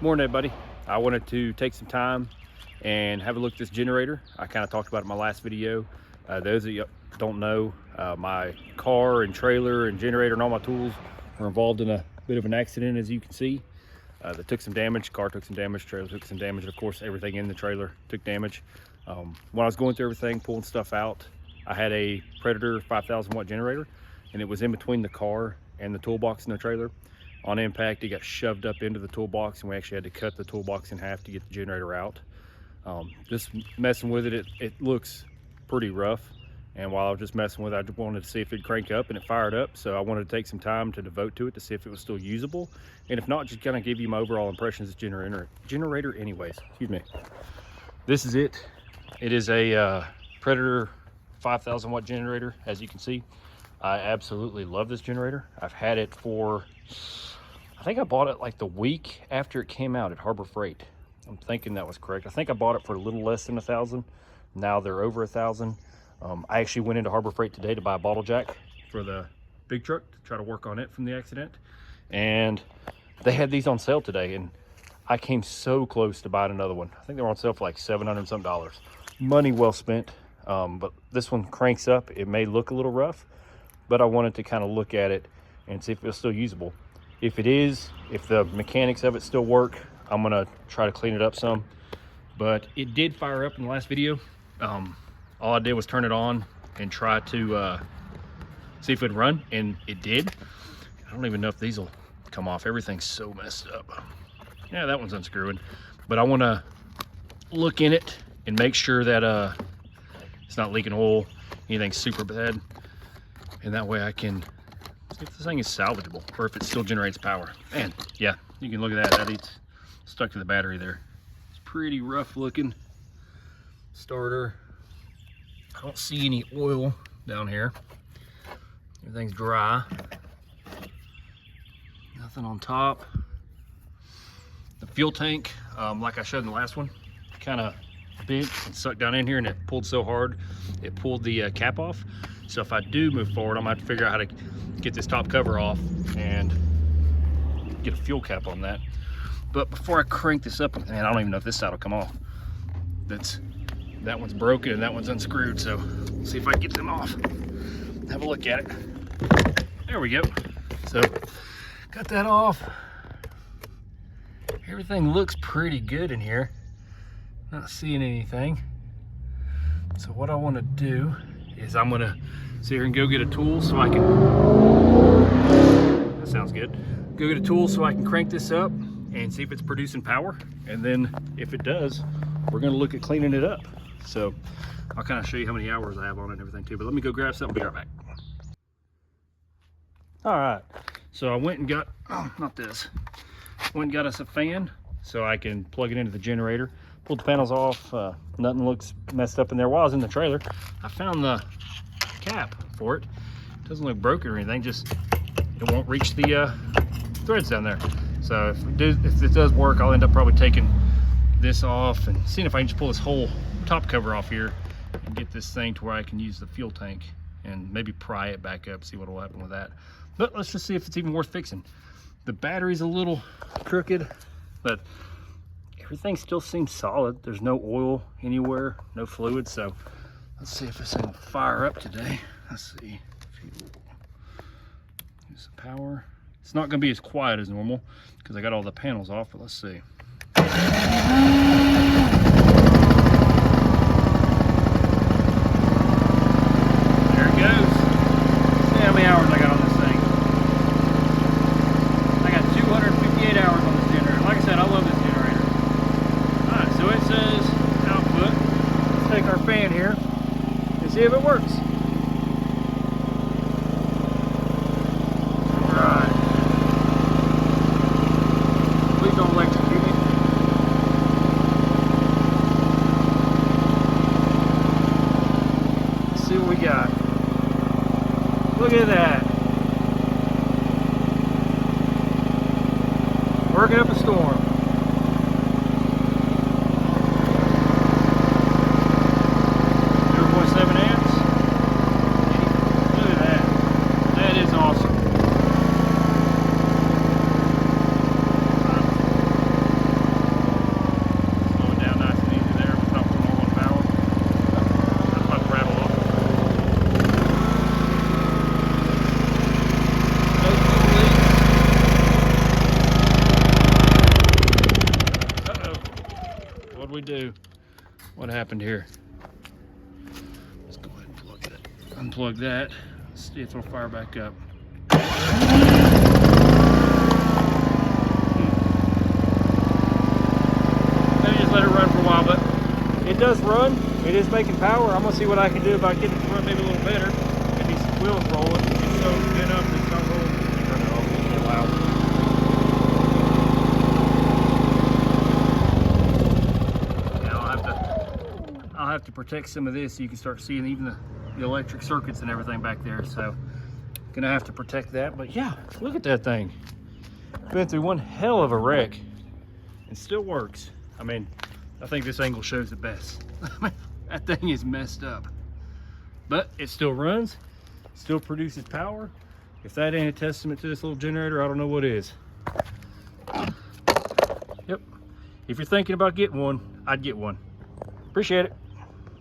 Morning, everybody. I wanted to take some time and have a look at this generator. I kind of talked about it in my last video. Those of you don't know, my car and trailer and generator and all my tools were involved in a bit of an accident, as you can see. That took some damage. Car took some damage, trailer took some damage, and of course everything in the trailer took damage. When I was going through everything, pulling stuff out, I had a Predator 5,000 watt generator, and it was in between the car and the toolbox in the trailer. On impact, it got shoved up into the toolbox, and we actually had to cut the toolbox in half to get the generator out. Just messing with it, it looks pretty rough. And while I was just messing with it, I just wanted to see if it'd crank up, and it fired up. So I wanted to take some time to devote to it to see if it was still usable. And if not, just kind of give you my overall impressions of this generator anyways. Excuse me. This is it. It is a Predator 5,000 watt generator, as you can see. I absolutely love this generator. I've had it for, I think I bought it like the week after it came out at Harbor Freight. I'm thinking that was correct. I think I bought it for a little less than 1,000. Now they're over 1,000. I actually went into Harbor Freight today to buy a bottle jack for the big truck to try to work on it from the accident. And they had these on sale today, and I came so close to buying another one. I think they were on sale for like $700 some. Money well spent. But this one cranks up. It may look a little rough, but I wanted to kind of look at it and see if it's still usable. If it is, if the mechanics of it still work, I'm gonna try to clean it up some. But it did fire up in the last video. All I did was turn it on and try to see if it'd run, and it did. I don't even know if these will come off. Everything's so messed up. Yeah, that one's unscrewing. But I wanna look in it and make sure that it's not leaking oil, anything super bad. And that way I can see if this thing is salvageable or if it still generates power. And yeah, you can look at that. It's stuck to the battery there. It's pretty rough looking starter. I don't see any oil down here. Everything's dry. Nothing on top. The fuel tank, like I showed in the last one, kind of bent and sucked down in here, and it pulled so hard it pulled the cap off. So if I do move forward, I'm gonna have to figure out how to get this top cover off and get a fuel cap on that. But before I crank this up, man, I don't even know if this side will come off. That one's broken and that one's unscrewed. So let's see if I can get them off. Have a look at it. There we go. So got that off. Everything looks pretty good in here. Not seeing anything. So what I want to do is I'm gonna sit here and go get a tool so I can, that sounds good. Go get a tool so I can crank this up and see if it's producing power. And then if it does, we're gonna look at cleaning it up. So I'll kind of show you how many hours I have on it and everything too, but let me go grab something, be right back. All right, so I went and got, not this, went and got us a fan so I can plug it into the generator. Pulled the panels off, nothing looks messed up in there. While I was in the trailer, I found the cap for it. It doesn't look broken or anything, just it won't reach the threads down there. So if it does work, I'll end up probably taking this off and seeing if I can just pull this whole top cover off here and get this thing to where I can use the fuel tank and maybe pry it back up, see what will happen with that. But let's just see if it's even worth fixing. The battery's a little crooked, but everything still seems solid. There's no oil anywhere, no fluid. So let's see if this thing will fire up today. Let's see. Use some power. It's not going to be as quiet as normal because I got all the panels off, but let's see. There it goes. See how many hours I got on this thing. I got 258 hours on this generator. Like I said, I love this generator. Alright, so it says output. Let's take our fan here and see if it works. Alright. Please don't electrocute me. Let's see what we got. Look at that. Working up a storm. 0.7 amps. Look at that. That is awesome. do. What happened here? Let's go ahead and plug that. Unplug that. Let's see if it'll fire back up. Maybe just let it run for a while, but it does run. It is making power. I'm gonna see what I can do about getting it to run maybe a little better. Get these wheels rolling. It's so bent up, it's not rolling. Turn it off, it's a little loud. I'll have to protect some of this so you can start seeing even the electric circuits and everything back there. So gonna have to protect that. But yeah, look at that thing. Been through one hell of a wreck and still works. I mean, I think this angle shows it best. That thing is messed up, but it still runs, still produces power. If that ain't a testament to this little generator, I don't know what is. Yep. If you're thinking about getting one, I'd get one. Appreciate it.